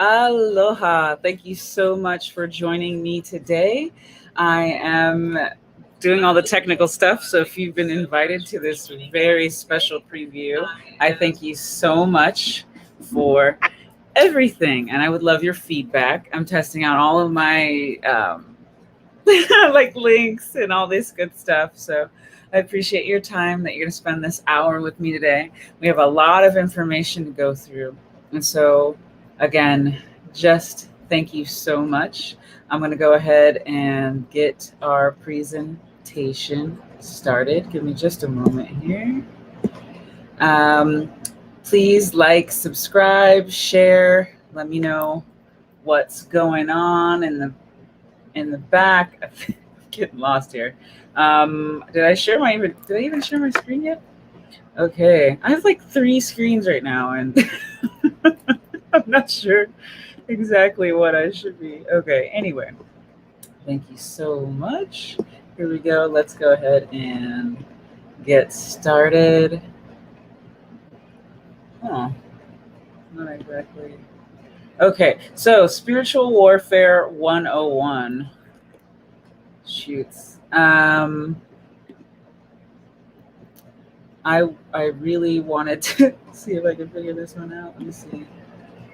Aloha. Thank you so much for joining me today. I am doing all the technical stuff. So if you've been invited to this very special preview, I thank you so much for everything. And I would love your feedback. I'm testing out all of my like links and all this good stuff. So I appreciate your time that you're going to spend this hour with me today. We have a lot of information to go through. And so, again, just thank you so much. I'm going to go ahead and get our presentation started. Give me just a moment here. Um, Please like, subscribe, share. Let me know what's going on in the back. I'm getting lost here. Did I even share my screen yet? Okay. I have like 3 screens right now and I'm not sure exactly what I should be. Okay, anyway. Thank you so much. Here we go. Let's go ahead and get started. Oh, not exactly. Okay, so spiritual warfare 101. Shoots. I really wanted to see if I can figure this one out. Let me see.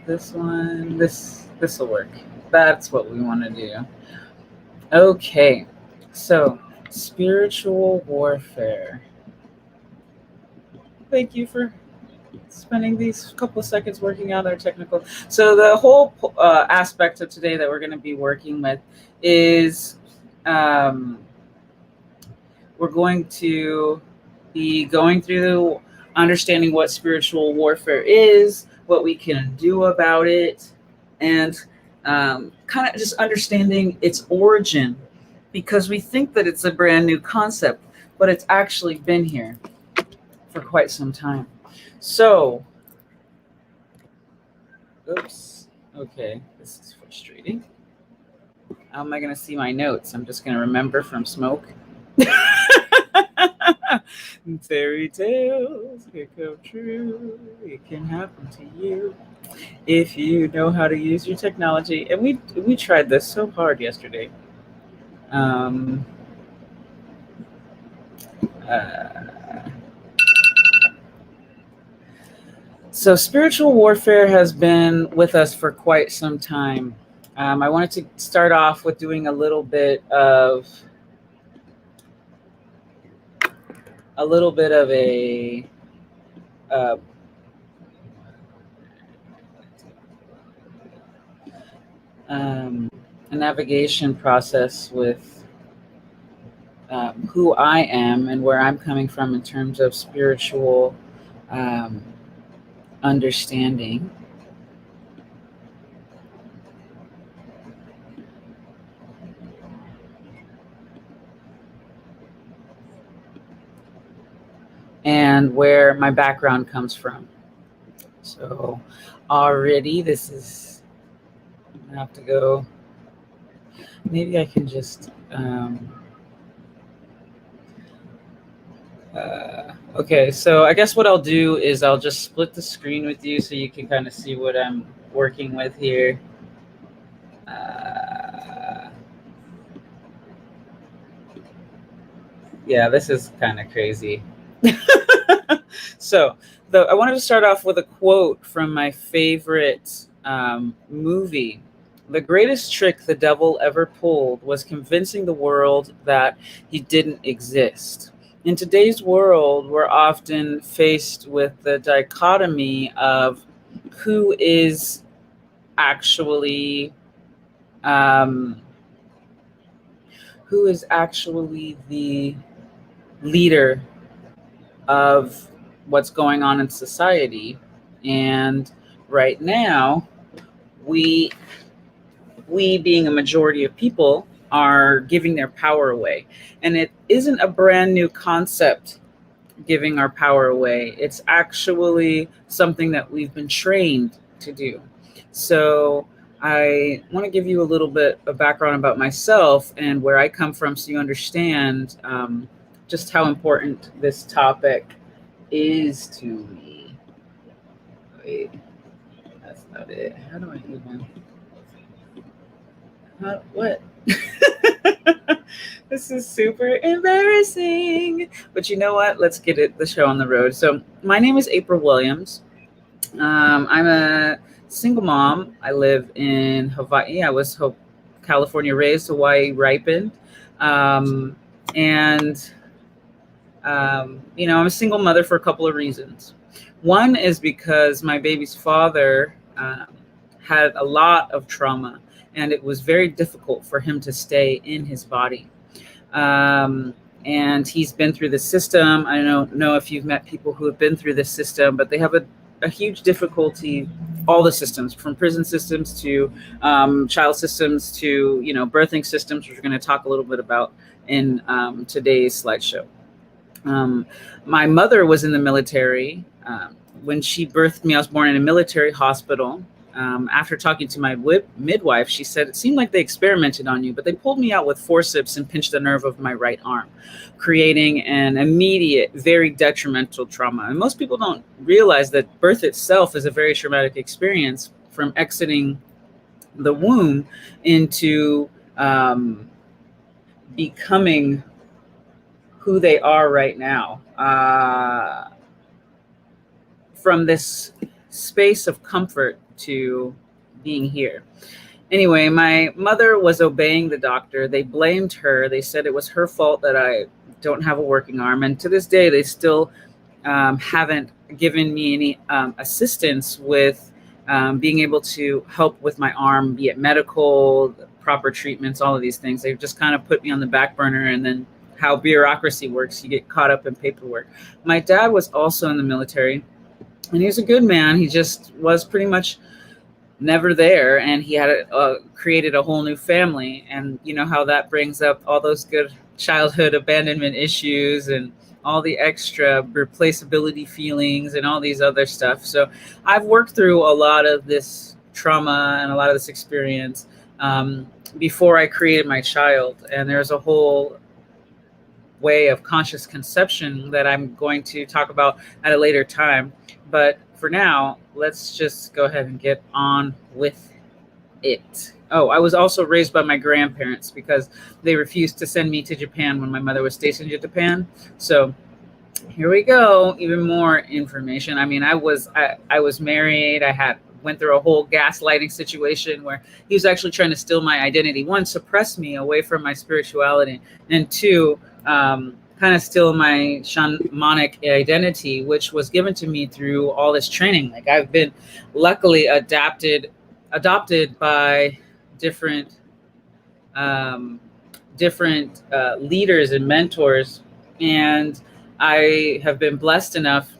This one, this will work. That's what we want to do. Okay. So, spiritual warfare. Thank you for spending these couple seconds working out our technical. So the whole aspect of today that we're going to be working with is we're going to be going through understanding what spiritual warfare is, what we can do about it, and kind of just understanding its origin, because we think that it's a brand new concept, but it's actually been here for quite some time. So, oops, okay, this is frustrating. How am I going to see my notes? I'm just going to remember from smoke. Fairy tales can come true. It can happen to you if you know how to use your technology. And we tried this so hard yesterday. Um, uh, so spiritual warfare has been with us for quite some time. I wanted to start off with doing a little bit of a uh, a navigation process with who I am and where I'm coming from in terms of spiritual um, understanding. And where my background comes from. So already I have to go, maybe I can just, okay, so I guess what I'll do is I'll just split the screen with you so you can kind of see what I'm working with here. Yeah, this is kind of crazy. So I wanted to start off with a quote from my favorite movie. The greatest trick the devil ever pulled was convincing the world that he didn't exist. In today's world, we're often faced with the dichotomy of who is actually um, the leader of what's going on in society. And right now, we being a majority of people are giving their power away. And it isn't a brand new concept, giving our power away. It's actually something that we've been trained to do. So I want to give you a little bit of background about myself and where I come from so you understand just how important this topic is to me. Wait. That's not it. How do I even? What? This is super embarrassing. But you know what? Let's get the show on the road. So my name is April Williams. I'm a single mom. I live in Hawaii. I was California raised, Hawaii ripened. Um, and I'm a single mother for a couple of reasons. One is because my baby's father had a lot of trauma, and it was very difficult for him to stay in his body. And he's been through the system. I don't know if you've met people who have been through this system, but they have a huge difficulty. All the systems, from prison systems to child systems to birthing systems, which we're going to talk a little bit about in today's slideshow. My mother was in the military. When she birthed me, I was born in a military hospital. After talking to my midwife, she said, it seemed like they experimented on you, but they pulled me out with forceps and pinched the nerve of my right arm, creating an immediate, very detrimental trauma. And most people don't realize that birth itself is a very traumatic experience, from exiting the womb into becoming who they are right now, from this space of comfort to being here. Anyway, my mother was obeying the doctor. They blamed her. They said it was her fault that I don't have a working arm. And to this day, they still haven't given me any assistance with being able to help with my arm, be it medical, proper treatments, all of these things. They've just kind of put me on the back burner, and then how bureaucracy works, you get caught up in paperwork. My dad was also in the military, and he was a good man. He just was pretty much never there, and he had created a whole new family. And you know how that brings up all those good childhood abandonment issues and all the extra replaceability feelings and all these other stuff. So I've worked through a lot of this trauma and a lot of this experience before I created my child. And there's a whole way of conscious conception that I'm going to talk about at a later time. But for now, let's just go ahead and get on with it. Oh, I was also raised by my grandparents because they refused to send me to Japan when my mother was stationed in Japan. So here we go. Even more information. I mean, I was married. Went through a whole gaslighting situation where he was actually trying to steal my identity. One, suppress me away from my spirituality, and two, kind of steal my shamanic identity, which was given to me through all this training. Like, I've been luckily adopted by different leaders and mentors, and I have been blessed enough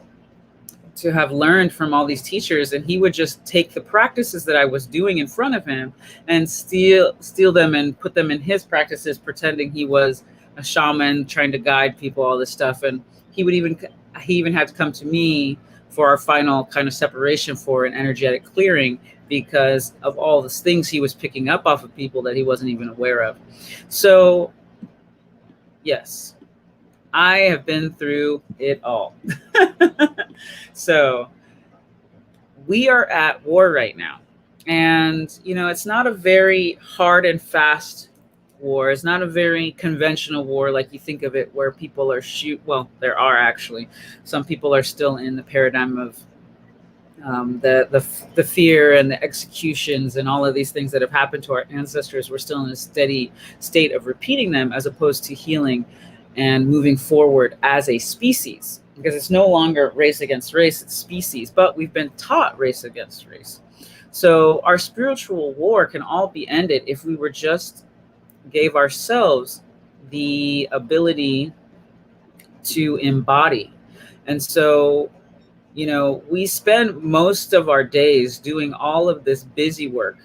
to have learned from all these teachers. And he would just take the practices that I was doing in front of him and steal them and put them in his practices, pretending he was a shaman trying to guide people, all this stuff. And he even had to come to me for our final kind of separation, for an energetic clearing, because of all the things he was picking up off of people that he wasn't even aware of. So yes, I have been through it all. So we are at war right now. And, it's not a very hard and fast war. It's not a very conventional war like you think of it, where people are well, there are actually. Some people are still in the paradigm of the fear and the executions and all of these things that have happened to our ancestors. We're still in a steady state of repeating them, as opposed to healing and moving forward as a species, because it's no longer race against race, it's species. But we've been taught race against race. So our spiritual war can all be ended if we were just gave ourselves the ability to embody. And so, we spend most of our days doing all of this busy work,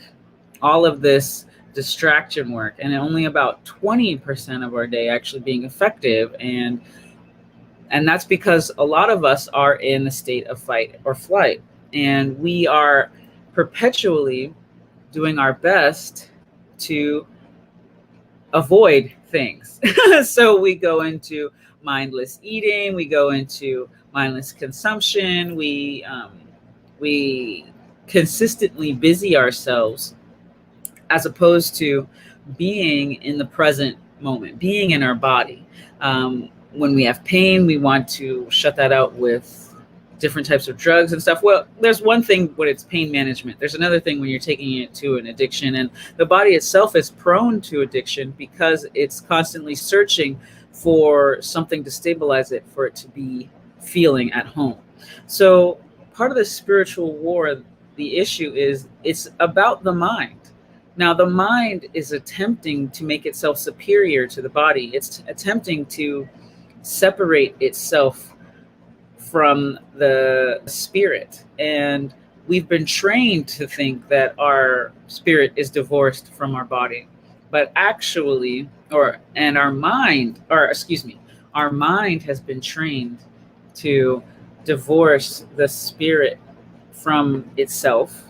all of this distraction work, and only about 20% of our day actually being effective. And that's because a lot of us are in the state of fight or flight, and we are perpetually doing our best to avoid things. So we go into mindless eating, we go into mindless consumption, we consistently busy ourselves as opposed to being in the present moment, being in our body. When we have pain, we want to shut that out with different types of drugs and stuff. Well, there's one thing when it's pain management. There's another thing when you're taking it to an addiction. And the body itself is prone to addiction because it's constantly searching for something to stabilize it, for it to be feeling at home. So part of the spiritual war, the issue is it's about the mind. Now, the mind is attempting to make itself superior to the body. It's attempting to separate itself from the spirit. And we've been trained to think that our spirit is divorced from our body. But actually, our mind has been trained to divorce the spirit from itself,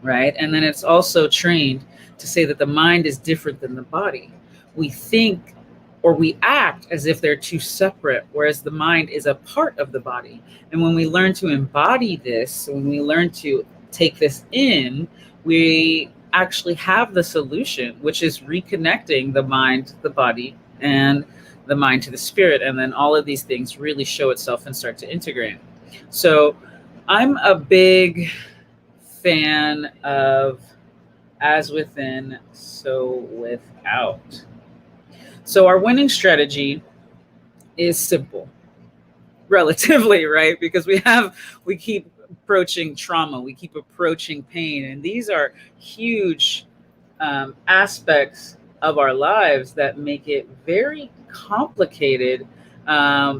right? And then it's also trained to say that the mind is different than the body. We think or we act as if they're two separate, whereas the mind is a part of the body. And when we learn to embody this, when we learn to take this in, we actually have the solution, which is reconnecting the mind to the body and the mind to the spirit. And then all of these things really show itself and start to integrate. So I'm a big fan of as within, so without. So our winning strategy is simple, relatively, right? Because we keep approaching trauma, we keep approaching pain, and these are huge aspects of our lives that make it very complicated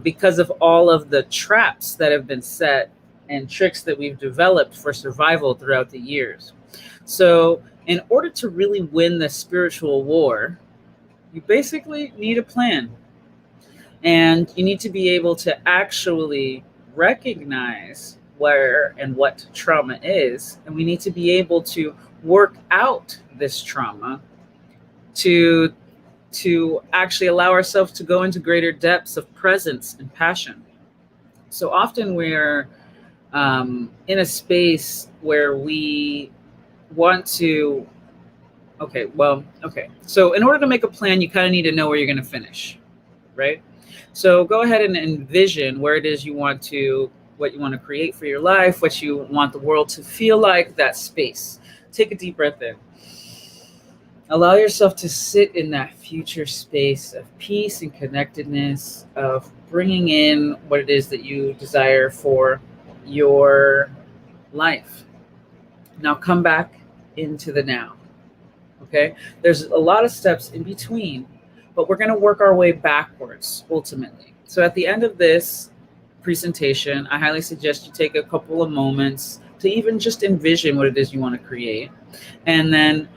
because of all of the traps that have been set and tricks that we've developed for survival throughout the years. So in order to really win the spiritual war, you basically need a plan. And you need to be able to actually recognize where and what trauma is. And we need to be able to work out this trauma to actually allow ourselves to go into greater depths of presence and passion. So often we're in a space where we want to, okay. So in order to make a plan, you kind of need to know where you're going to finish, right? So go ahead and envision where it is what you want to create for your life, what you want the world to feel like, that space. Take a deep breath in. Allow yourself to sit in that future space of peace and connectedness, of bringing in what it is that you desire for your life. Now come back into the now. Okay? There's a lot of steps in between, but we're going to work our way backwards ultimately. So at the end of this presentation, I highly suggest you take a couple of moments to even just envision what it is you want to create. And then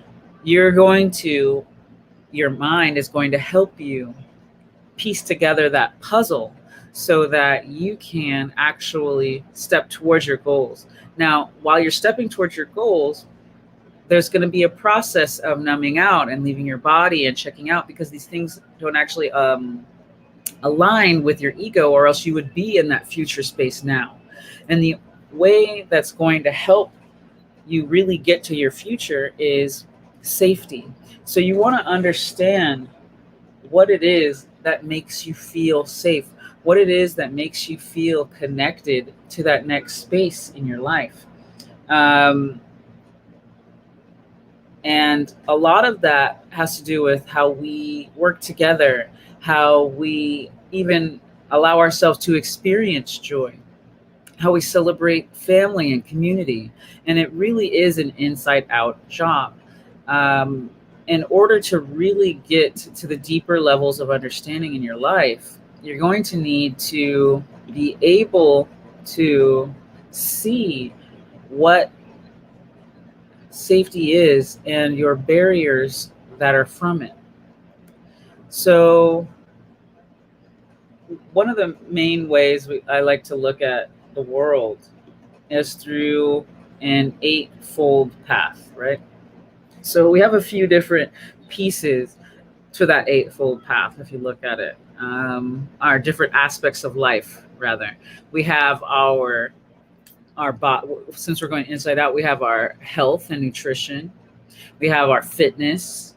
your mind is going to help you piece together that puzzle so that you can actually step towards your goals. Now, while you're stepping towards your goals, there's going to be a process of numbing out and leaving your body and checking out, because these things don't actually align with your ego, or else you would be in that future space now. And the way that's going to help you really get to your future is safety. So you want to understand what it is that makes you feel safe, what it is that makes you feel connected to that next space in your life. And a lot of that has to do with how we work together, how we even allow ourselves to experience joy, how we celebrate family and community. And it really is an inside-out job. In order to really get to the deeper levels of understanding in your life, you're going to need to be able to see what safety is and your barriers that are from it. So one of the main ways I like to look at the world is through an eightfold path, right? So we have a few different pieces to that eightfold path, if you look at it, our different aspects of life, rather. We have our since we're going inside out, we have our health and nutrition, we have our fitness,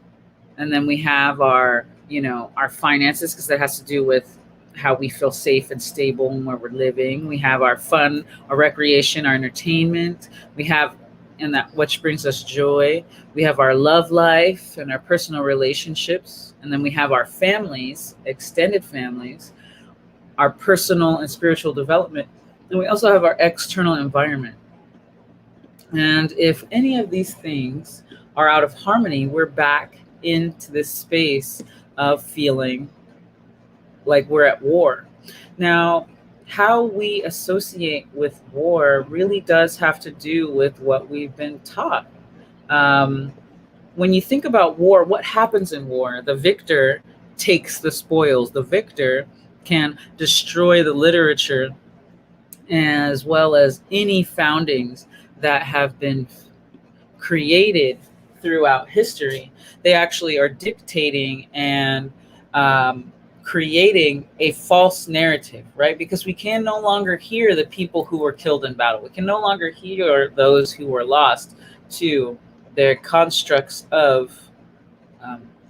and then we have our, our finances, because that has to do with how we feel safe and stable and where we're living. We have our fun, our recreation, our entertainment. We have, and that which brings us joy. We have our love life and our personal relationships, and then we have our families, extended families, our personal and spiritual development, and we also have our external environment. And if any of these things are out of harmony, we're back into this space of feeling like we're at war. Now, how we associate with war really does have to do with what we've been taught. Um, when you think about war, what happens in war? The victor takes the spoils. The victor can destroy the literature as well as any foundings that have been created throughout history. They actually are dictating and creating a false narrative, right? Because we can no longer hear the people who were killed in battle. We can no longer hear those who were lost to their constructs of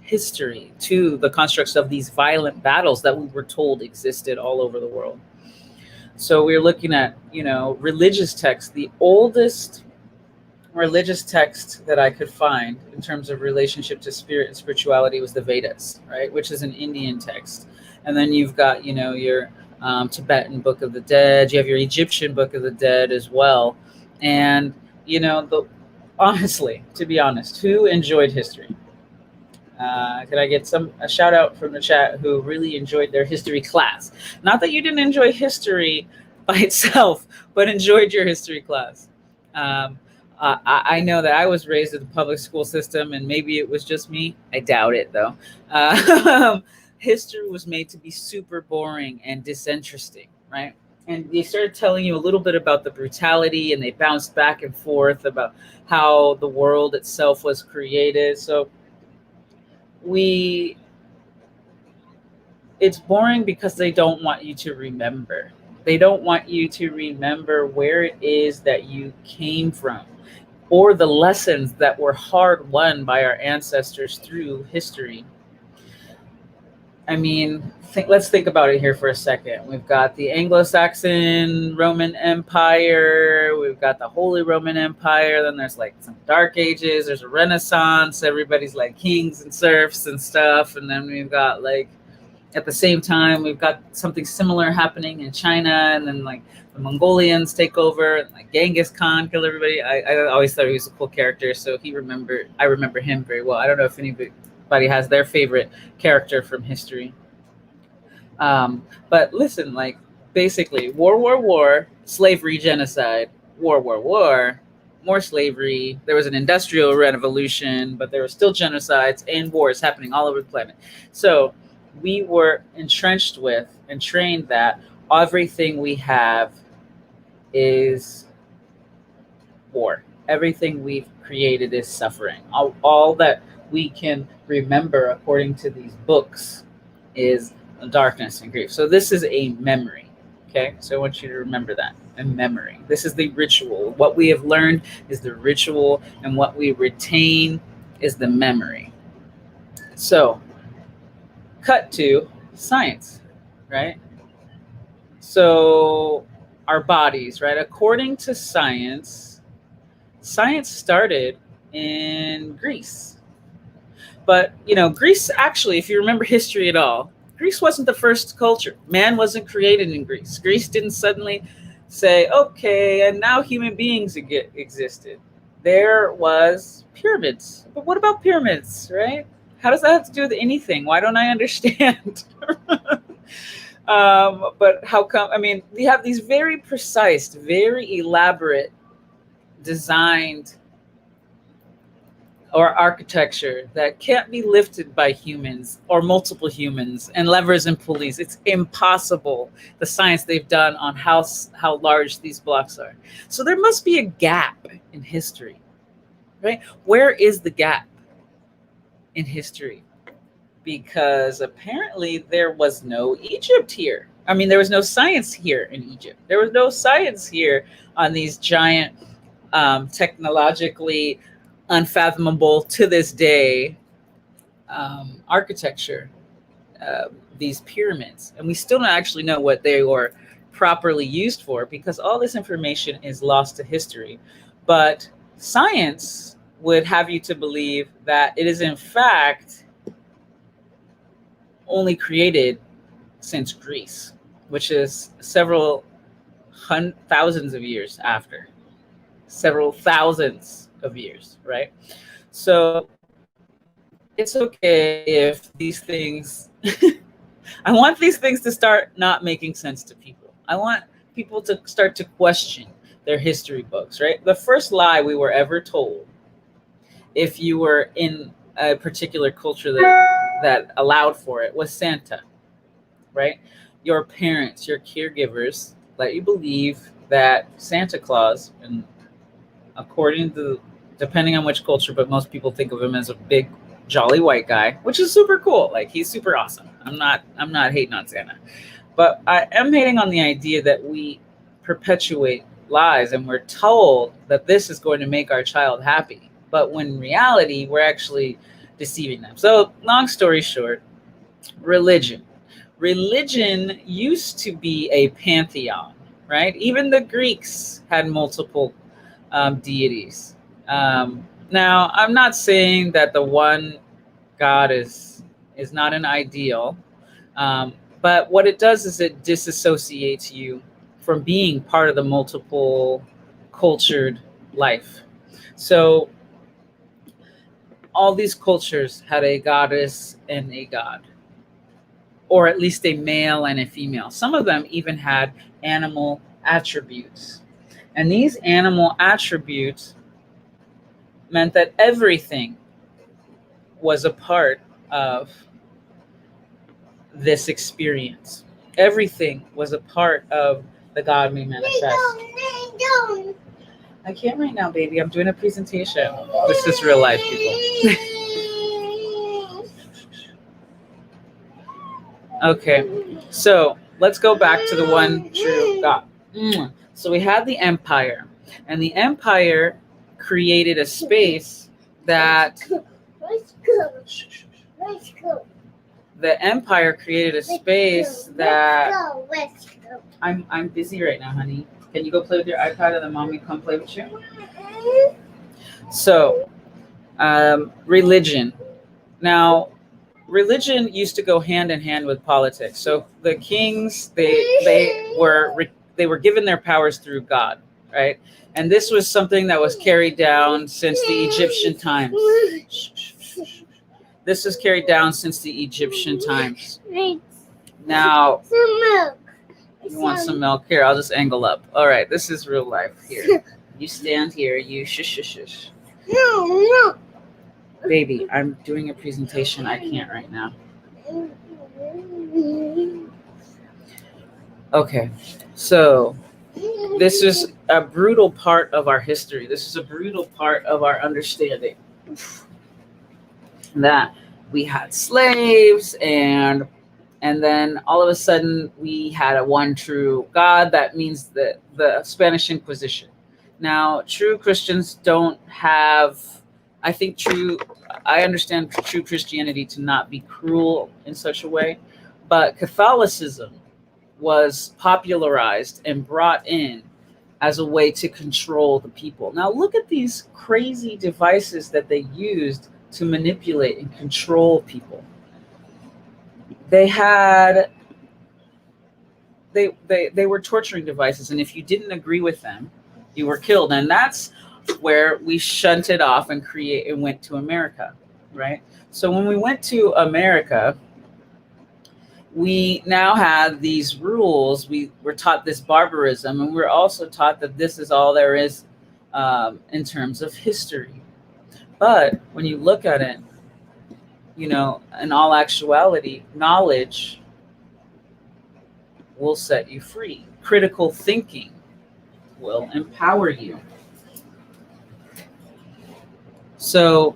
history, to the constructs of these violent battles that we were told existed all over the world. So we're looking at, religious texts. The oldest religious text that I could find in terms of relationship to spirit and spirituality was the Vedas, right? Which is an Indian text. And then you've got, your Tibetan Book of the Dead. You have your Egyptian Book of the Dead as well. And, honestly, to be honest, who enjoyed history? Can I get a shout out from the chat who really enjoyed their history class? Not that you didn't enjoy history by itself, but enjoyed your history class. I know that I was raised in the public school system, and maybe it was just me. I doubt it, though. History was made to be super boring and disinteresting, right? And they started telling you a little bit about the brutality, and they bounced back and forth about how the world itself was created. So it's boring because they don't want you to remember. They don't want you to remember where it is that you came from, or the lessons that were hard won by our ancestors through history. I mean, let's think about it here for a second. We've got the Anglo-Saxon Roman Empire. We've got the Holy Roman Empire. Then there's like some Dark Ages. There's a Renaissance. Everybody's like kings and serfs and stuff. And then we've got like, at the same time, we've got something similar happening in China. And then like the Mongolians take over, and like Genghis Khan kill everybody. I always thought he was a cool character. So I remember him very well. I don't know if anybody has their favorite character from history. But listen, like basically war, slavery, genocide, war, more slavery. There was an industrial revolution, but there were still genocides and wars happening all over the planet. So we were entrenched with and trained that everything we have is war. Everything we've created is suffering. All that we can remember, according to these books, is darkness and grief. So this is a memory. Okay, so I want you to remember that, a memory. This is the ritual. What we have learned is the ritual, and what we retain is the memory. So cut to science, right? So our bodies, right? According to science started in Greece. But, Greece actually, if you remember history at all, Greece wasn't the first culture. Man wasn't created in Greece. Greece didn't suddenly say, okay, and now human beings existed. There was pyramids. But what about pyramids, right? How does that have to do with anything? Why don't I understand? But how come? I mean, we have these very precise, very elaborate, designed or architecture that can't be lifted by humans or multiple humans and levers and pulleys. It's impossible, the science they've done on how large these blocks are. So there must be a gap in history, right? Where is the gap in history? Because apparently there was no Egypt here. I mean, there was no science here in Egypt. There was no science here on these giant, technologically unfathomable to this day, architecture, these pyramids. And we still don't actually know what they were properly used for because all this information is lost to history. But science would have you to believe that it is, in fact, only created since Greece, which is several thousands of years after, several thousands of years, right? So it's okay if these things, I want these things to start not making sense to people. I want people to start to question their history books, right? The first lie we were ever told, if you were in a particular culture that allowed for it, was Santa, right? Your parents, your caregivers let you believe that Santa Claus, and according to, depending on which culture, but most people think of him as a big jolly white guy, which is super cool. Like, he's super awesome. I'm not hating on Santa. But I am hating on the idea that we perpetuate lies and we're told that this is going to make our child happy. But when in reality, we're actually deceiving them. So, long story short, religion. Religion used to be a pantheon, right? Even the Greeks had multiple, deities. Now, I'm not saying that the one God is not an ideal, but what it does is it disassociates you from being part of the multiple cultured life. So all these cultures had a goddess and a god, or at least a male and a female. Some of them even had animal attributes. And these animal attributes meant that everything was a part of this experience. Everything was a part of the God we manifest. I can't right now, baby. I'm doing a presentation. This is real life, people. Okay, so let's go back to the one true God. So we had the empire, and the empire created a space that the empire created a space that I'm busy right now, honey. Can you go play with your iPad and then mommy come play with you? So, religion. Now, religion used to go hand in hand with politics. So the kings, they were given their powers through God, right? And this was something that was carried down since the Egyptian times. This was carried down since the Egyptian times. Now, you want some milk? Here, I'll just angle up. All right, this is real life. Here, you stand here. You shush. No. Baby, I'm doing a presentation. I can't right now. Okay, so this is a brutal part of our history. This is a brutal part of our understanding that we had slaves, and then all of a sudden we had a one true God. That means that the Spanish Inquisition. Now, true Christians don't have, I understand true Christianity to not be cruel in such a way, but Catholicism was popularized and brought in as a way to control the people. Now, look at these crazy devices that they used to manipulate and control people. They were torturing devices, and if you didn't agree with them, you were killed. And that's where we shunted off and went to America, right? So when we went to America, we now had these rules. We were taught this barbarism, and we were also taught that this is all there is in terms of history. But when you look at it, in all actuality, knowledge will set you free. Critical thinking will empower you. So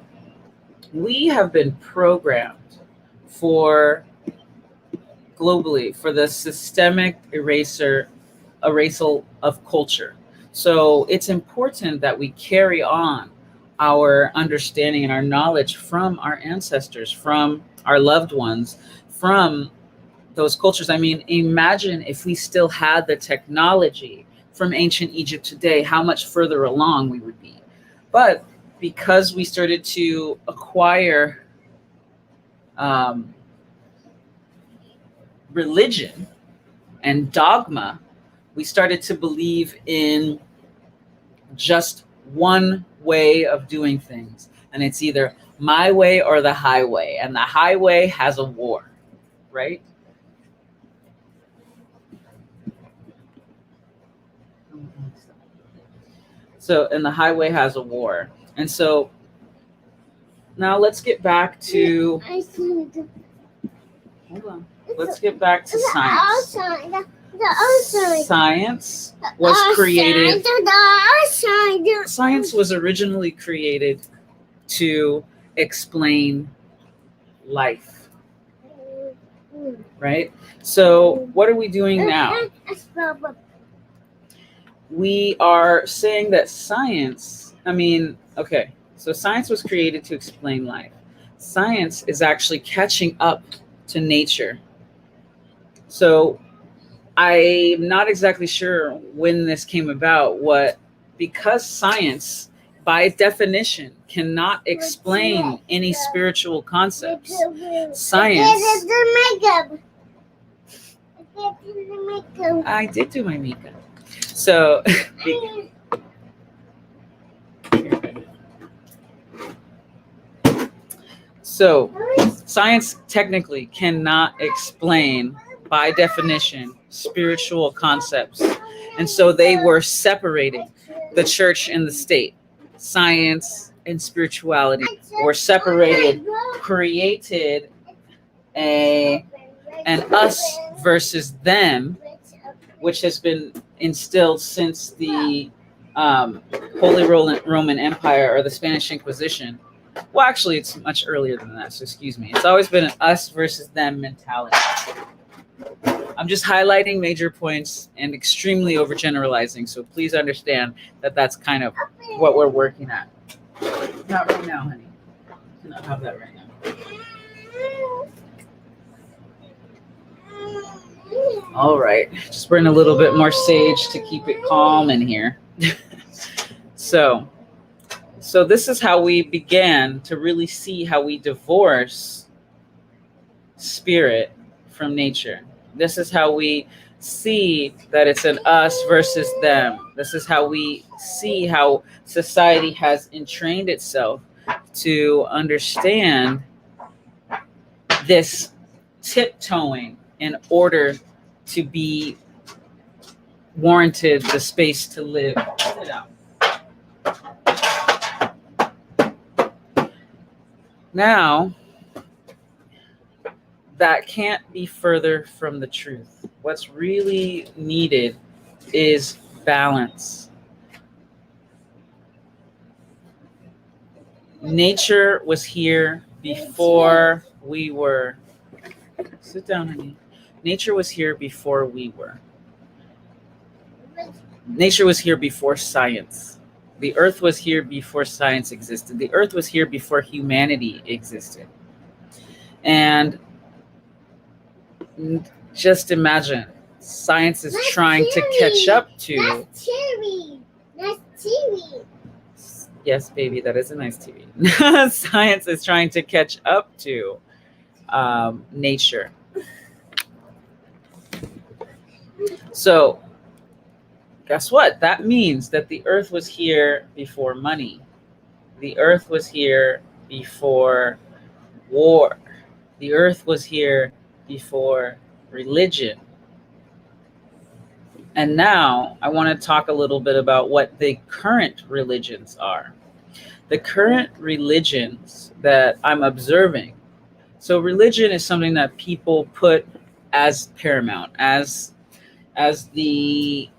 we have been programmed for globally for the systemic erasal of culture. So it's important that we carry on our understanding and our knowledge from our ancestors, from our loved ones, from those cultures. I mean, imagine if we still had the technology from ancient Egypt today, how much further along we would be. But because we started to acquire um, religion and dogma, we started to believe in just one way of doing things. And it's either my way or the highway. And the highway has a war, right? So, and the highway has a war. And so now let's get back to, hold on. Let's get back to science. Science was created. Science was originally created to explain life, right? So what are we doing now? We are saying that science, okay, so science was created to explain life. Science is actually catching up to nature. So I'm not exactly sure when this came about, because science, by definition, cannot explain any spiritual concepts. Science. I did do my makeup. So, science technically cannot explain, by definition, spiritual concepts. And so they were separating the church and the state. Science and spirituality were separated, created an us versus them, which has been instilled since the Holy Roman Empire or the Spanish Inquisition. Well, actually, it's much earlier than that, so excuse me. It's always been an us versus them mentality. I'm just highlighting major points and extremely overgeneralizing, so please understand that that's kind of what we're working at. Not right now, honey. I cannot have that right now. All right, just bring a little bit more sage to keep it calm in here. So this is how we began to really see how we divorce spirit from nature. This is how we see that it's an us versus them. This is how we see how society has entrained itself to understand this tiptoeing in order to be warranted the space to live. Sit down. Now, that can't be further from the truth. What's really needed is balance. Nature was here before we were. Sit down, honey. Nature was here before we were. Nature was here before science. The earth was here before science existed. The earth was here before humanity existed. And just imagine, science is trying to catch up to. That's TV. That's TV. Yes, baby, that is a nice TV. Science is trying to catch up to nature. So, guess what? That means that the earth was here before money. The earth was here before war. The earth was here before religion. And now I want to talk a little bit about what the current religions are. The current religions that I'm observing. So religion is something that people put as paramount, as the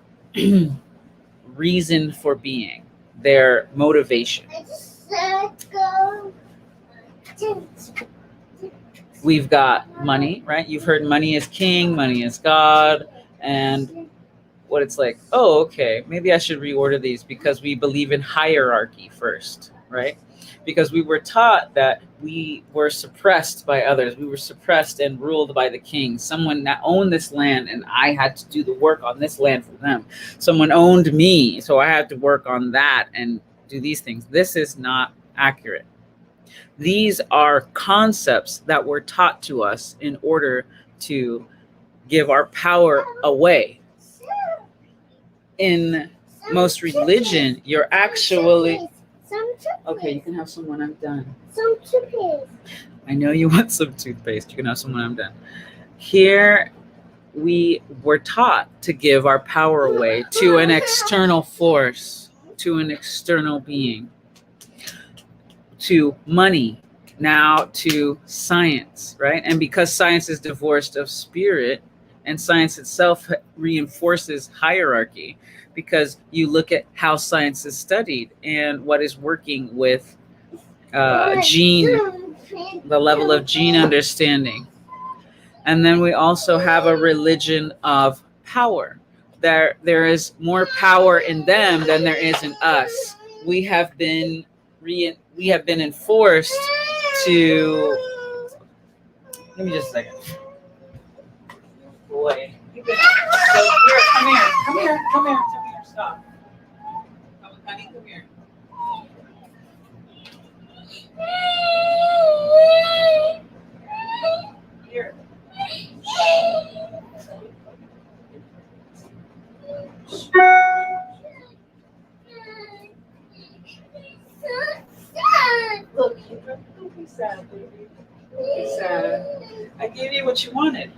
reason for being, their motivation. We've got money, right? You've heard money is king, money is God, and what it's like, oh, okay, maybe I should reorder these because we believe in hierarchy first, right? Because we were taught that we were suppressed by others. We were suppressed and ruled by the king. Someone that owned this land and I had to do the work on this land for them. Someone owned me, so I had to work on that and do these things. This is not accurate. These are concepts that were taught to us in order to give our power away. In most religion, you're actually okay. You can have some when I'm done. Some toothpaste. I know you want some toothpaste. You can have some when I'm done. Here, we were taught to give our power away to an external force, to an external being, to money, now to science, right? And because science is divorced of spirit, and science itself reinforces hierarchy, because you look at how science is studied and what is working with gene, the level of gene understanding. And then we also have a religion of power. There is more power in them than there is in us. We have been enforced to. Let me just a second. Boy. So here, come here, stop. Honey, come here. Here. Look, don't be sad, baby. Don't be sad. I gave you what you wanted.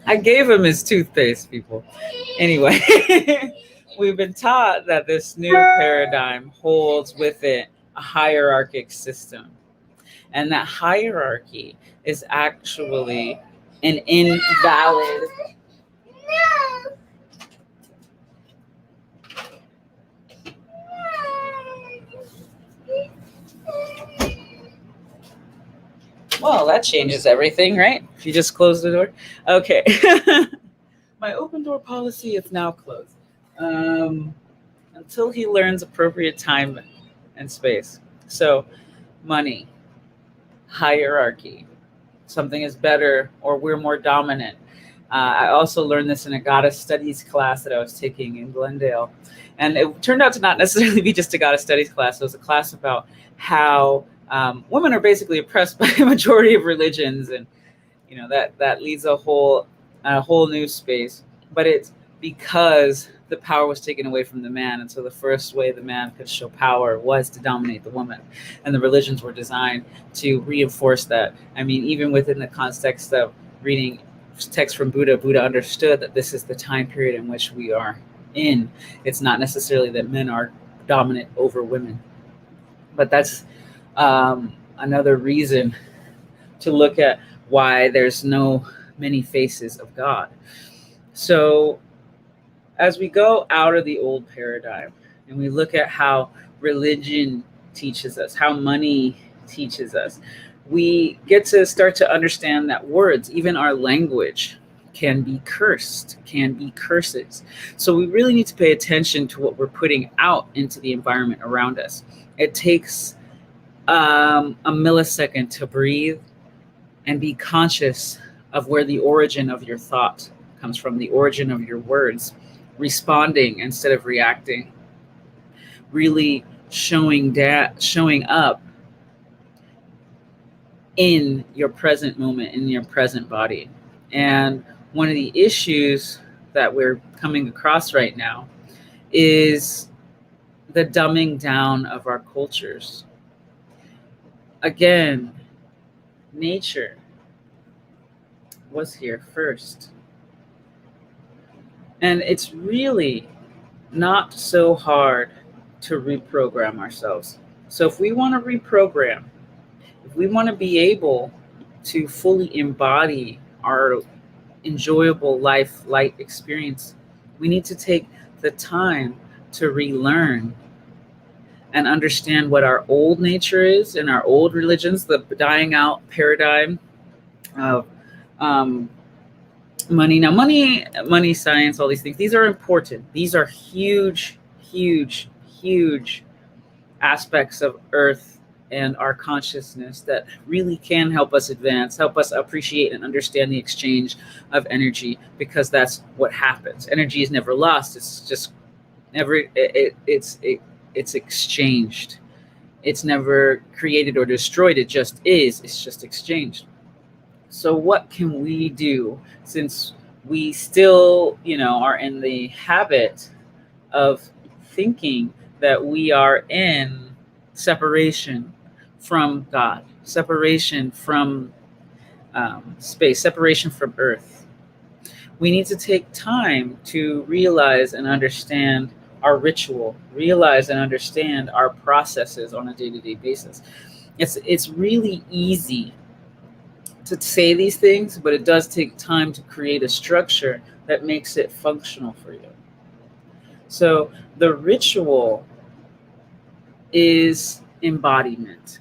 I gave him his toothpaste, people. Anyway, we've been taught that this new paradigm holds with it a hierarchic system. And that hierarchy is actually an invalid. Well, that changes everything, right? If you just close the door. Okay. My open door policy is now closed. Until he learns appropriate time and space. So, money, hierarchy, something is better or we're more dominant. I also learned this in a goddess studies class that I was taking in Glendale. And it turned out to not necessarily be just a goddess studies class. It was a class about how women are basically oppressed by a majority of religions, and that leads a whole new space. But it's because the power was taken away from the man, and so the first way the man could show power was to dominate the woman, and the religions were designed to reinforce that. I mean, even within the context of reading text from Buddha understood that this is the time period in which we are in. It's not necessarily that men are dominant over women, but that's another reason to look at why there's no many faces of God. So as we go out of the old paradigm and we look at how religion teaches us, how money teaches us, we get to start to understand that words, even our language, can be cursed, can be curses. So we really need to pay attention to what we're putting out into the environment around us. It takes a millisecond to breathe and be conscious of where the origin of your thought comes from, the origin of your words, responding instead of reacting, really showing up in your present moment, in your present body. And one of the issues that we're coming across right now is the dumbing down of our cultures. Again, nature was here first. And it's really not so hard to reprogram ourselves. So if we want to reprogram, if we want to be able to fully embody our enjoyable light experience, we need to take the time to relearn and understand what our old nature is in our old religions, the dying out paradigm of um, money. Now, money, science, all these things, these are important. These are huge, huge, huge aspects of Earth and our consciousness that really can help us advance, help us appreciate and understand the exchange of energy, because that's what happens. Energy is never lost. It's just never, it's exchanged. It's never created or destroyed. It just is. It's just exchanged. So what can we do, since we still, are in the habit of thinking that we are in separation from God, separation from space, separation from Earth? We need to take time to realize and understand our ritual, realize and understand our processes on a day-to-day basis. It's really easy to say these things, but it does take time to create a structure that makes it functional for you. So the ritual is embodiment.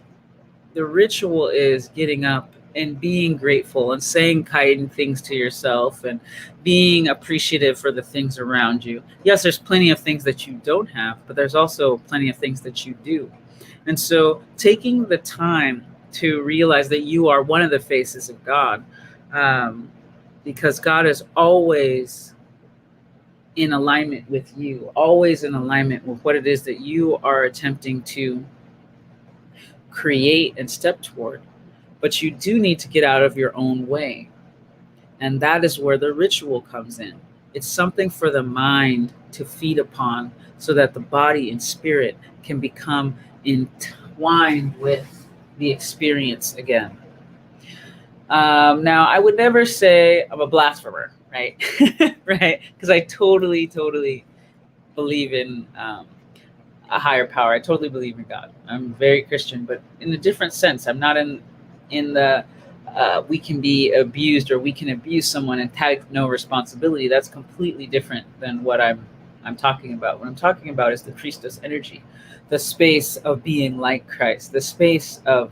The ritual is getting up and being grateful and saying kind things to yourself and being appreciative for the things around you. Yes, there's plenty of things that you don't have, but there's also plenty of things that you do. And so taking the time to realize that you are one of the faces of God, because God is always in alignment with you, always in alignment with what it is that you are attempting to create and step toward. But you do need to get out of your own way. And that is where the ritual comes in. It's something for the mind to feed upon so that the body and spirit can become entwined with the experience again. Now, I would never say I'm a blasphemer, right? Right? Because I totally believe in a higher power. I totally believe in God. I'm very Christian, but in a different sense. I'm not in the we can be abused or we can abuse someone and take no responsibility. That's completely different than what I'm talking about. What I'm talking about is the priestess energy, the space of being like Christ, the space of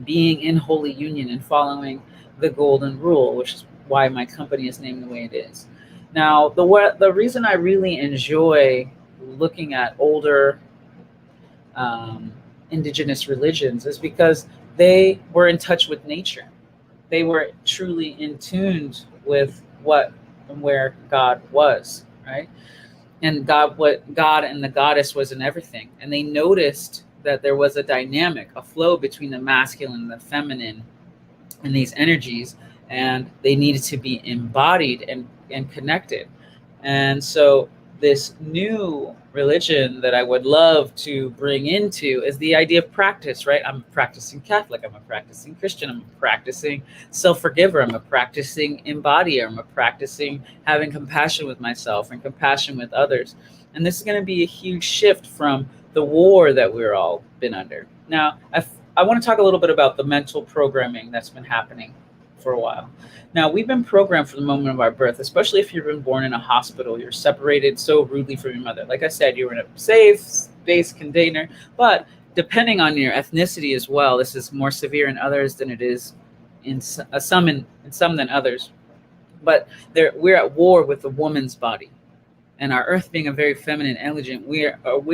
being in holy union and following the golden rule, which is why my company is named the way it is. Now, the reason I really enjoy looking at older indigenous religions is because they were in touch with nature. They were truly in tune with what and where God was, right? And what God and the goddess was in everything. And they noticed that there was a dynamic, a flow between the masculine and the feminine and these energies, and they needed to be embodied and connected. And so this new religion that I would love to bring into is the idea of practice, right? I'm a practicing Catholic, I'm a practicing Christian, I'm a practicing self-forgiver, I'm a practicing embodier, I'm a practicing having compassion with myself and compassion with others. And this is going to be a huge shift from the war that we're all been under. Now, I want to talk a little bit about the mental programming that's been happening for a while. Now, we've been programmed from the moment of our birth, especially if you've been born in a hospital. You're separated so rudely from your mother. Like I said, you're in a safe space container, but depending on your ethnicity as well, this is more severe in others than it is in some than others. But we're at war with the woman's body. And our earth being a very feminine elegant, we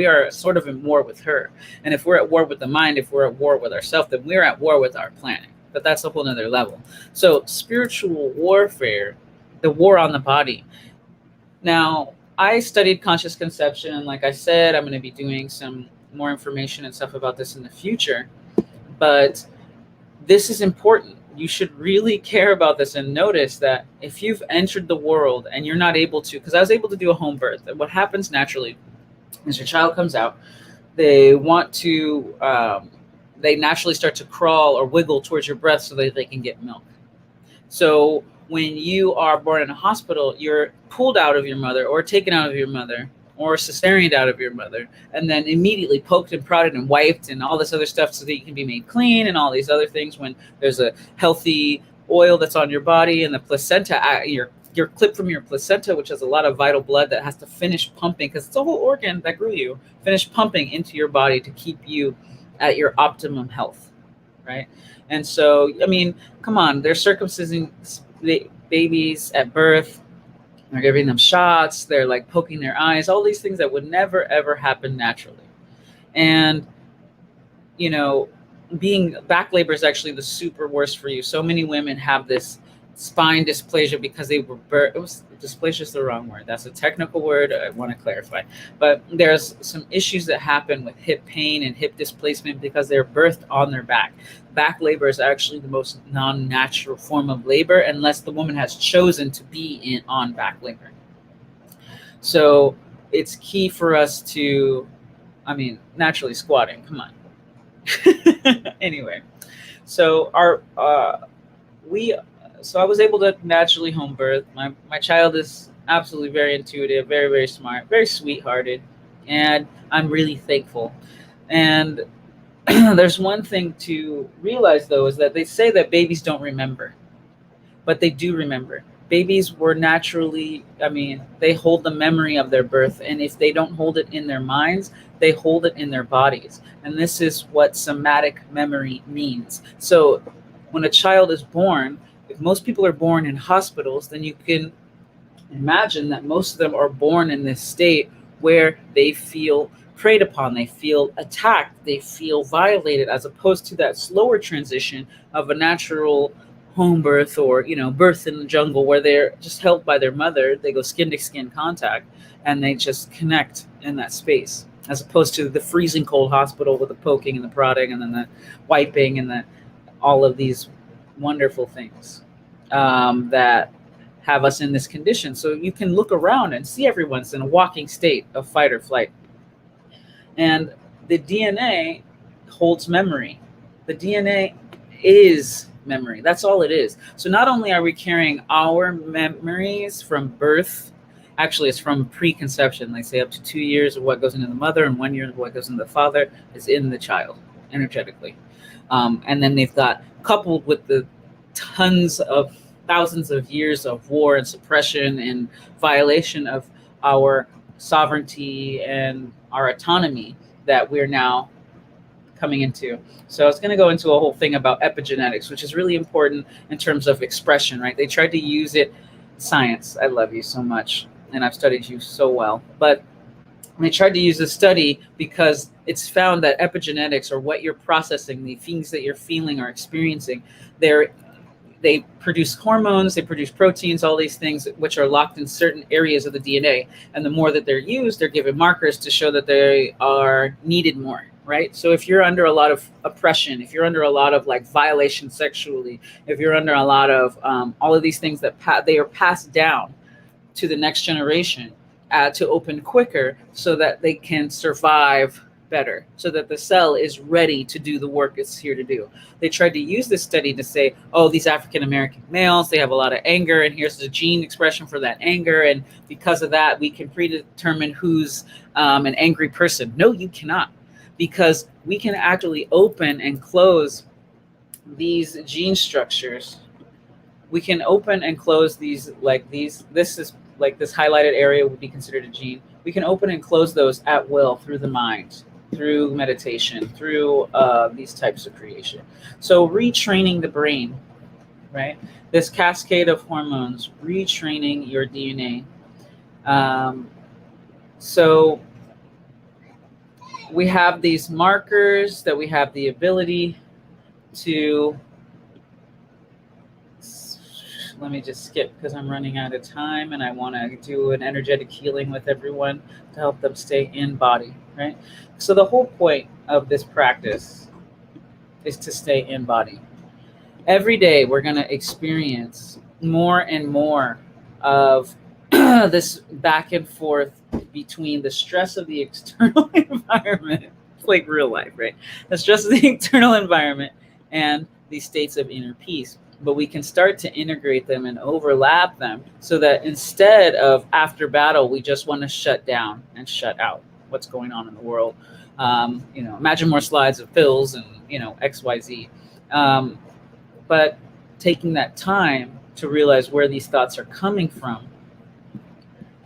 are sort of in war with her. And if we're at war with the mind, if we're at war with ourselves, then we're at war with our planet. But that's a whole nother level. So spiritual warfare, the war on the body. Now, I studied conscious conception. And like I said, I'm going to be doing some more information and stuff about this in the future. But this is important. You should really care about this and notice that if you've entered the world and you're not able to, because I was able to do a home birth, and what happens naturally is your child comes out, they want to, they naturally start to crawl or wiggle towards your breast so that they can get milk. So when you are born in a hospital, you're pulled out of your mother or taken out of your mother or cesareaned out of your mother, and then immediately poked and prodded and wiped and all this other stuff so that you can be made clean and all these other things when there's a healthy oil that's on your body and the placenta, you're you're clipped from your placenta, which has a lot of vital blood that has to finish pumping, because it's a whole organ that grew you, finish pumping into your body to keep you at your optimum health, right? And so, I mean, come on, they're circumcising babies at birth. They're giving them shots. They're like poking their eyes, all these things that would never, ever happen naturally. And, you know, being back labor is actually the super worst for you. So many women have this spine dysplasia because they were it was dysplasia is the wrong word. That's a technical word. I want to clarify. But there's some issues that happen with hip pain and hip displacement because they're birthed on their back. Back labor is actually the most non-natural form of labor unless the woman has chosen to be on back labor. So it's key for us to, I mean, naturally squatting. Come on. Anyway, so so I was able to naturally home birth. My child is absolutely very intuitive, very, very smart, very sweethearted, and I'm really thankful. And there's one thing to realize, though, is that they say that babies don't remember, but they do remember. Babies were naturally, I mean, they hold the memory of their birth, and if they don't hold it in their minds, they hold it in their bodies. And this is what somatic memory means. So when a child is born, if most people are born in hospitals, then you can imagine that most of them are born in this state where they feel preyed upon, they feel attacked, they feel violated, as opposed to that slower transition of a natural home birth or, you know, birth in the jungle where they're just held by their mother. They go skin to skin contact and they just connect in that space, as opposed to the freezing cold hospital with the poking and the prodding and then the wiping and all of these wonderful things that have us in this condition. So you can look around and see everyone's in a walking state of fight or flight. And the DNA holds memory. The DNA is memory. That's all it is. So not only are we carrying our memories from birth, actually it's from preconception. They say up to 2 years of what goes into the mother and 1 year of what goes into the father is in the child energetically. And then they've got, coupled with the thousands of years of war and suppression and violation of our sovereignty and our autonomy that we're now coming into. So I was going to go into a whole thing about epigenetics, which is really important in terms of expression, right? They tried to use it, science, I love you so much, and I've studied you so well, but they tried to use this study because it's found that epigenetics, or what you're processing, the things that you're feeling or experiencing, they produce hormones, they produce proteins, all these things which are locked in certain areas of the DNA. And the more that they're used, they're given markers to show that they are needed more, right? So if you're under a lot of oppression, if you're under a lot of like violation sexually, if you're under a lot of all of these things that they are passed down to the next generation to open quicker so that they can survive better, so that the cell is ready to do the work it's here to do. They tried to use this study to say, oh, these African American males, they have a lot of anger, and here's the gene expression for that anger, and because of that, we can predetermine who's an angry person. No, you cannot, because we can actually open and close these gene structures. We can open and close these, like these, this is like this highlighted area would be considered a gene. We can open and close those at will through the mind, through meditation, through these types of creation. So retraining the brain, right? This cascade of hormones, retraining your DNA. So we have these markers that we have the ability to, let me just skip because I'm running out of time and I want to do an energetic healing with everyone to help them stay in body, right? So the whole point of this practice is to stay in body. Every day we're going to experience more and more of this back and forth between the stress of the external environment, it's like real life, right? The stress of the external environment and these states of inner peace. But we can start to integrate them and overlap them so that instead of after battle, we just want to shut down and shut out what's going on in the world. Imagine more slides of pills and, XYZ. But taking that time to realize where these thoughts are coming from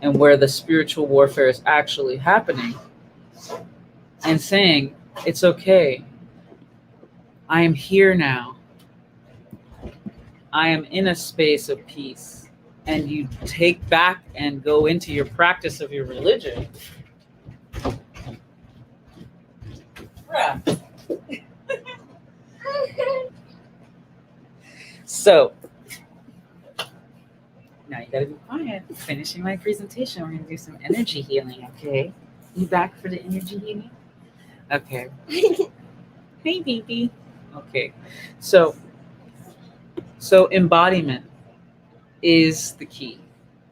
and where the spiritual warfare is actually happening, and saying, it's okay. I am here now. I am in a space of peace. And you take back and go into your practice of your religion. So, now you gotta be quiet. Finishing my presentation, we're gonna do some energy healing, okay? You back for the energy healing? Okay. Hey, baby. Okay. So embodiment is the key.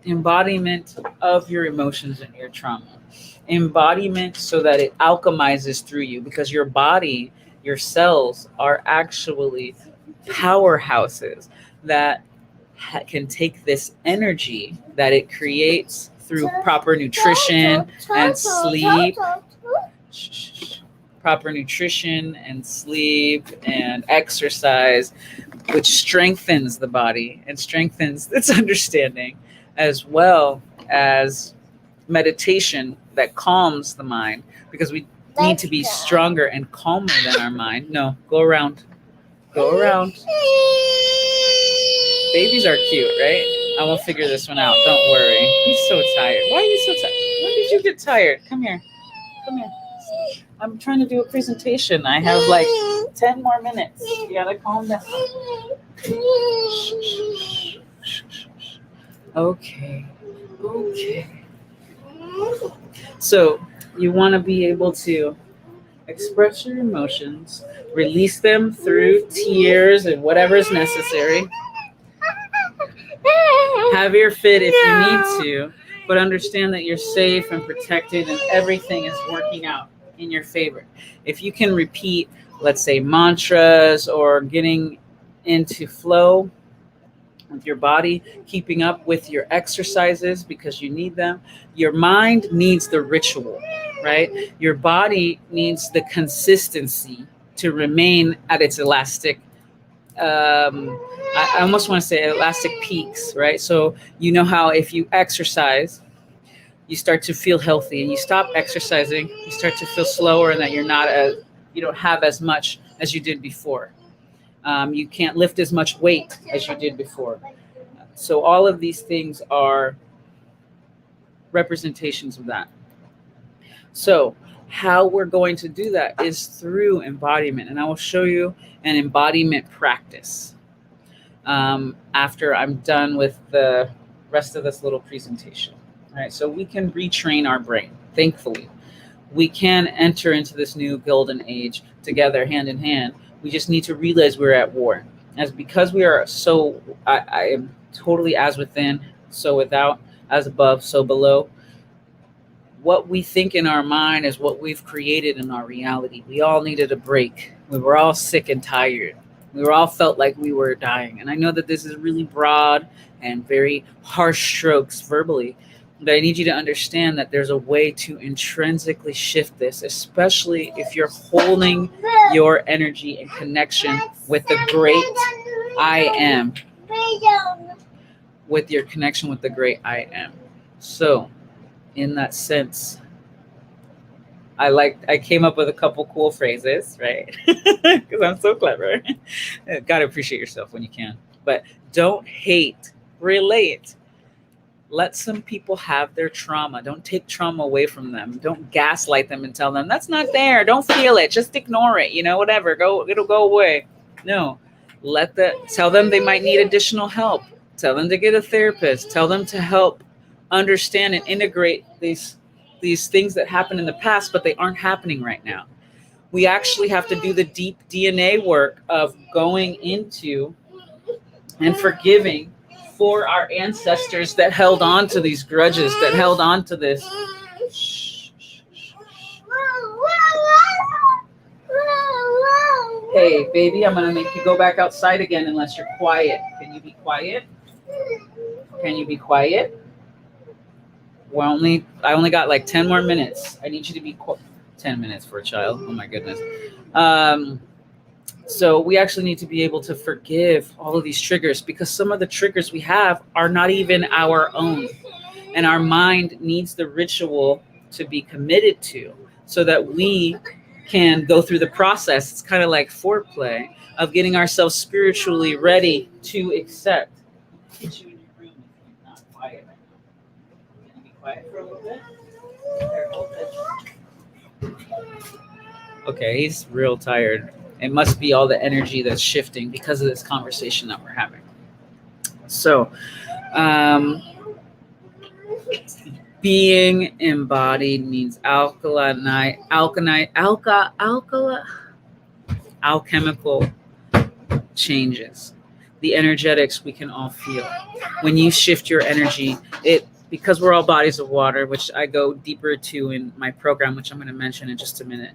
Embodiment of your emotions and your trauma. Embodiment so that it alchemizes through you, because your body, your cells are actually powerhouses that can take this energy that it creates through proper nutrition and sleep. Proper nutrition and sleep and exercise, which strengthens the body and strengthens its understanding, as well as meditation that calms the mind, because we need to be stronger and calmer than our mind. No, go around. Go around. Babies are cute, right? I will figure this one out. Don't worry. He's so tired. Why are you so tired? When did you get tired? Come here. Come here. I'm trying to do a presentation. I have like 10 more minutes. You gotta calm down. Okay. Okay. So you want to be able to express your emotions, release them through tears and whatever is necessary. Have your fit if you need to, but understand that you're safe and protected and everything is working out in your favor. If you can repeat, let's say, mantras or getting into flow with your body, keeping up with your exercises because you need them. Your mind needs the ritual, right? Your body needs the consistency to remain at its elastic, I almost want to say elastic peaks, right? So you know how if you exercise, you start to feel healthy, and you stop exercising, you start to feel slower, and that you don't have as much as you did before. You can't lift as much weight as you did before. So all of these things are representations of that. So how we're going to do that is through embodiment, and I will show you an embodiment practice after I'm done with the rest of this little presentation. All right, so we can retrain our brain. Thankfully, we can enter into this new golden age together, hand in hand. We just need to realize we're at war. Because we are so, I am totally as within, so without, as above, so below. What we think in our mind is what we've created in our reality. We all needed a break. We were all sick and tired. We were all felt like we were dying. And I know that this is really broad and very harsh strokes verbally, but I need you to understand that there's a way to intrinsically shift this, especially if you're holding your energy and connection with the great I am. With your connection with the great I am. So, in that sense, I came up with a couple cool phrases, right? Because I'm so clever. Gotta appreciate yourself when you can. But don't hate, relate. Let some people have their trauma. Don't take trauma away from them. Don't gaslight them and tell them that's not there. Don't feel it. Just ignore it. Whatever. It'll go away. No. Tell them they might need additional help. Tell them to get a therapist. Tell them to help understand and integrate these things that happened in the past, but they aren't happening right now. We actually have to do the deep DNA work of going into and forgiving for our ancestors that held on to these grudges, that held on to this. Hey, baby, I'm going to make you go back outside again unless you're quiet. Can you be quiet? Can you be quiet? I only got like 10 more minutes. I need you to be 10 minutes for a child. Oh my goodness. So we actually need to be able to forgive all of these triggers, because some of the triggers we have are not even our own. And our mind needs the ritual to be committed to, so that we can go through the process. It's kind of like foreplay of getting ourselves spiritually ready to accept. Get you in your room if you're not quiet right now. Can you be quiet for a little bit? Here, hold it. Okay, he's real tired. It must be all the energy that's shifting because of this conversation that we're having. So, being embodied means alchemical changes. The energetics we can all feel. When you shift your energy, because we're all bodies of water, which I go deeper to in my program, which I'm going to mention in just a minute.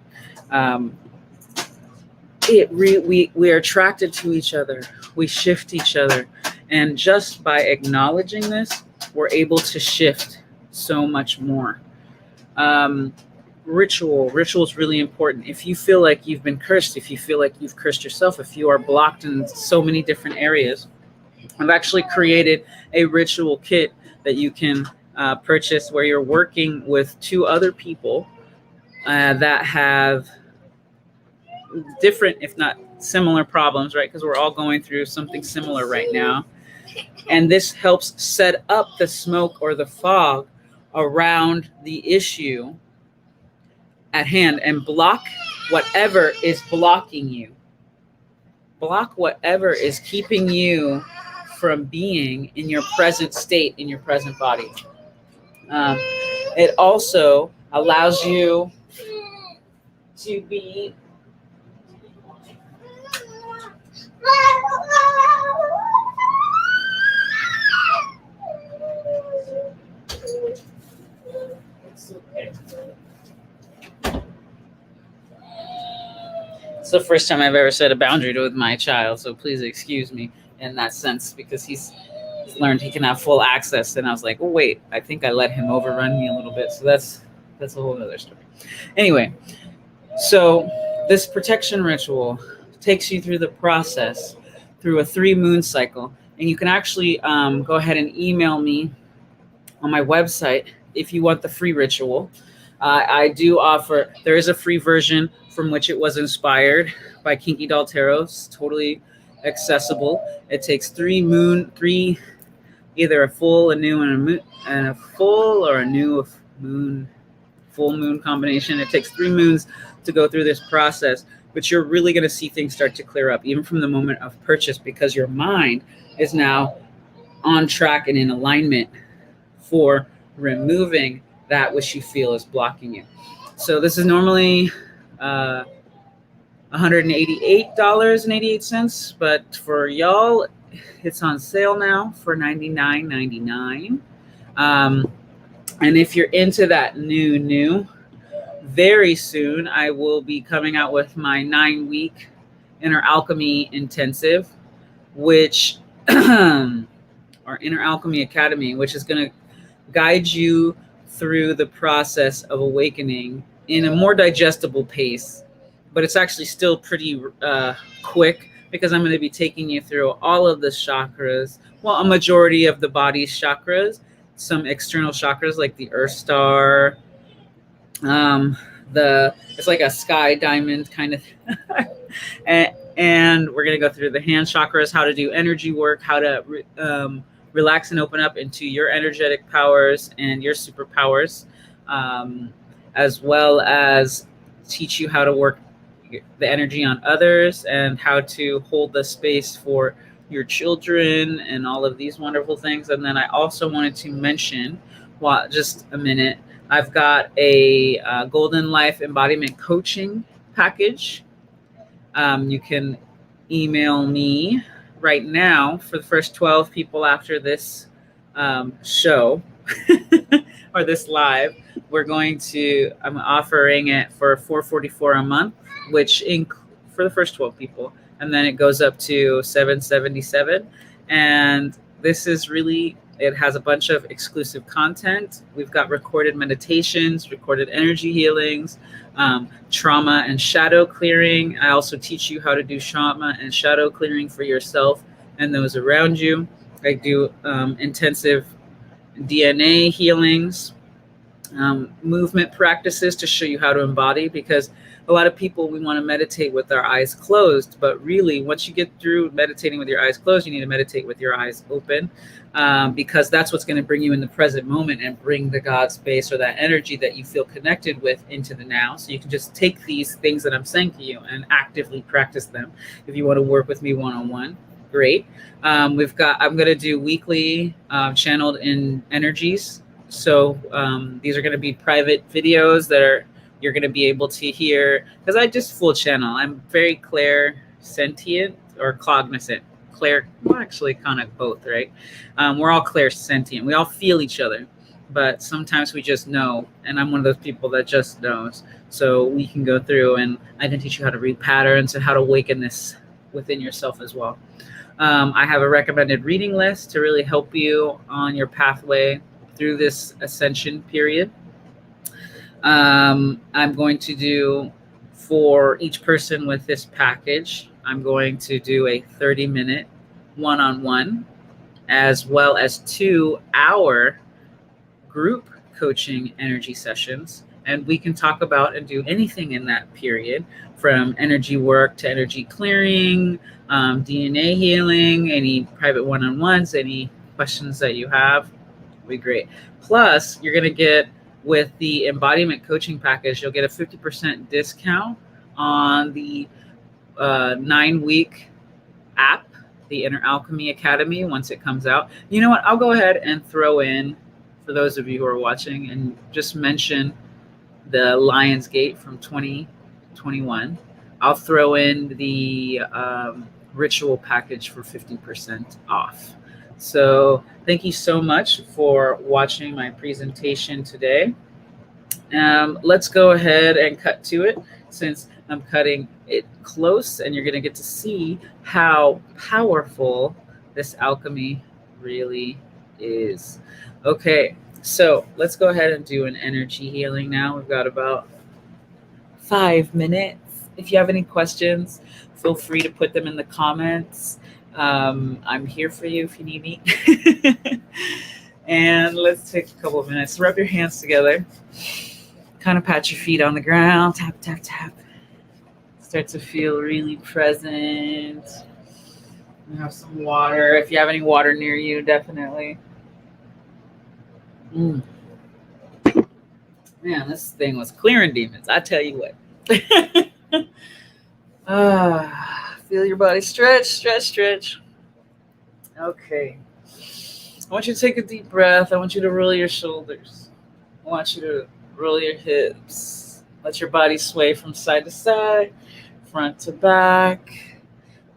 We are attracted to each other. We shift each other. And just by acknowledging this, we're able to shift so much more. Ritual is really important. If you feel like you've been cursed, if you feel like you've cursed yourself, if you are blocked in so many different areas, I've actually created a ritual kit that you can purchase, where you're working with 2 other people that have different, if not similar problems, right? Because we're all going through something similar right now. And this helps set up the smoke or the fog around the issue at hand, and block whatever is blocking you. Block whatever is keeping you from being in your present state, in your present body. It also allows you to be It's the first time I've ever set a boundary with my child, so please excuse me in that sense, because he's learned he can have full access, and I was like, oh wait, I think I let him overrun me a little bit. So that's a whole other story. Anyway, so this protection ritual takes you through the process through a 3 moon cycle, and you can actually go ahead and email me on my website if you want the free ritual. I do offer, there is a free version from which it was inspired by Kinky Doll Tarot. It's totally accessible. It takes 3 either a full, a new, and a moon, and a full or a new moon, full moon combination. It takes 3 moons to go through this process, but you're really going to see things start to clear up, even from the moment of purchase, because your mind is now on track and in alignment for removing that which you feel is blocking you. So this is normally $188.88, but for y'all, it's on sale now for $99.99. And if you're into that new, very soon I will be coming out with my 9-week Inner Alchemy Intensive, which or Inner Alchemy Academy, which is going to guide you through the process of awakening in a more digestible pace. But it's actually still pretty quick, because I'm going to be taking you through all of the chakras. Well, a majority of the body's chakras, some external chakras like the Earth Star. It's like a sky diamond kind of and we're going to go through the hand chakras, how to do energy work, how to relax and open up into your energetic powers and your superpowers, as well as teach you how to work the energy on others and how to hold the space for your children and all of these wonderful things. And then I also wanted to mention, just a minute, I've got a Golden Life Embodiment Coaching package. You can email me right now for the first 12 people after this show or this live. I'm offering it for $444 a month, which for the first 12 people, and then it goes up to $777. And this is really It has a bunch of exclusive content. We've got recorded meditations, recorded energy healings, trauma and shadow clearing. I also teach you how to do trauma and shadow clearing for yourself and those around you. I do intensive DNA healings, movement practices to show you how to embody, because a lot of people, we want to meditate with our eyes closed, but really once you get through meditating with your eyes closed, you need to meditate with your eyes open, because that's what's going to bring you in the present moment and bring the God space or that energy that you feel connected with into the now. So you can just take these things that I'm saying to you and actively practice them. If you want to work with me one-on-one, great. I'm going to do weekly channeled in energies. So these are going to be private videos that you're going to be able to hear, because I just full channel. I'm very clairsentient or cognizant. Well, actually kind of both, right? We're all clairsentient. We all feel each other, but sometimes we just know. And I'm one of those people that just knows. So we can go through and I can teach you how to read patterns and how to awaken this within yourself as well. I have a recommended reading list to really help you on your pathway through this ascension period. I'm going to do, for each person with this package, I'm going to do a 30-minute one-on-one, as well as 2-hour group coaching energy sessions. And we can talk about and do anything in that period, from energy work to energy clearing, DNA healing, any private one-on-ones, any questions that you have. Be great. Plus, you're going to get, with the embodiment coaching package, you'll get a 50% discount on the 9-week app, the Inner Alchemy Academy, once it comes out. You know what? I'll go ahead and throw in, for those of you who are watching, and just mention the Lionsgate from 2021. I'll throw in the ritual package for 50% off. So thank you so much for watching my presentation today. Let's go ahead and cut to it, since I'm cutting it close, and you're going to get to see how powerful this alchemy really is. Okay, so let's go ahead and do an energy healing now. We've got about 5 minutes. If you have any questions, feel free to put them in the comments. I'm here for you if you need me. And let's take a couple of minutes. Rub your hands together. Kind of pat your feet on the ground. Tap, tap, tap. Start to feel really present. You have some water. If you have any water near you, definitely. Man, this thing was clearing demons. I tell you what. Feel your body stretch, stretch, stretch. Okay. I want you to take a deep breath. I want you to roll your shoulders. I want you to roll your hips. Let your body sway from side to side, front to back.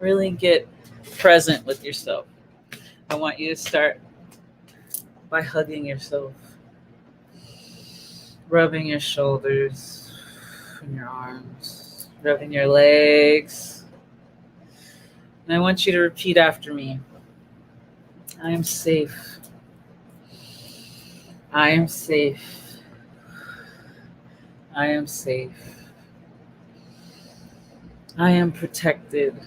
Really get present with yourself. I want you to start by hugging yourself, rubbing your shoulders and your arms, rubbing your legs. And I want you to repeat after me. I am safe. I am safe. I am safe. I am protected.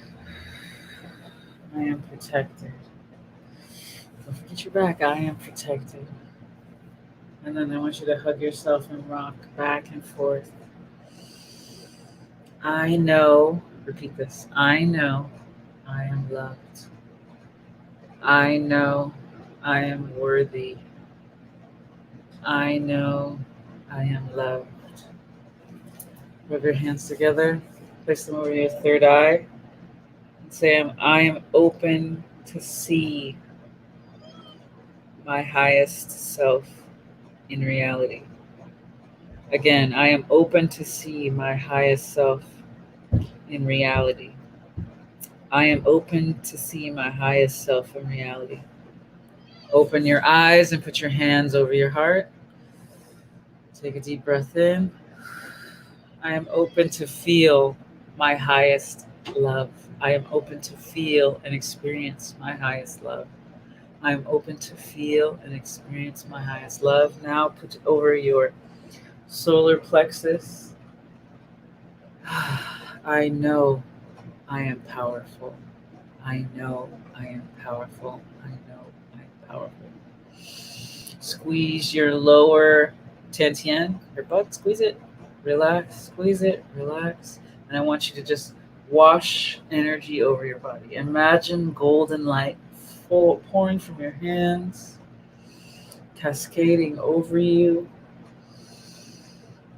I am protected. Don't forget your back. I am protected. And then I want you to hug yourself and rock back and forth. I know, repeat this, I know I am loved. I know I am worthy. I know I am loved. Rub your hands together, place them over your third eye, and say, I am open to see my highest self in reality. Again, I am open to see my highest self in reality. I am open to see my highest self in reality. Open your eyes and put your hands over your heart. Take a deep breath in. I am open to feel my highest love. I am open to feel and experience my highest love. I'm open to feel and experience my highest love. Now put it over your solar plexus. I know I am powerful. I know I am powerful. I know I am powerful. Squeeze your lower tian, your butt, squeeze it, relax, squeeze it, relax. And I want you to just wash energy over your body. Imagine golden light pouring from your hands, cascading over you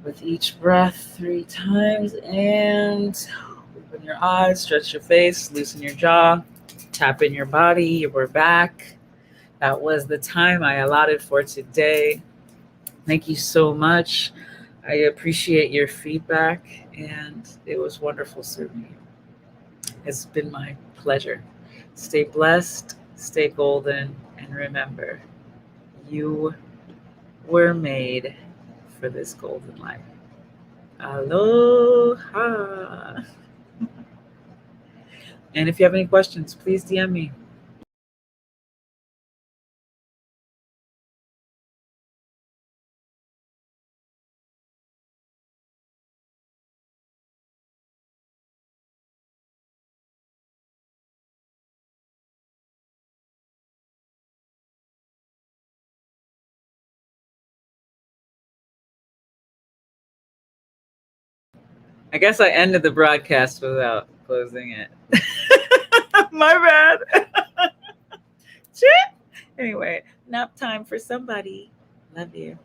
with each breath 3 times. And open your eyes, stretch your face, loosen your jaw, tap in your body. We're back. That was the time I allotted for today. Thank you so much. I appreciate your feedback, and it was wonderful serving you. It's been my pleasure. Stay blessed, stay golden, and remember, you were made for this golden life. Aloha. And if you have any questions, please DM me. I guess I ended the broadcast without closing it. My bad. Anyway, nap time for somebody. Love you.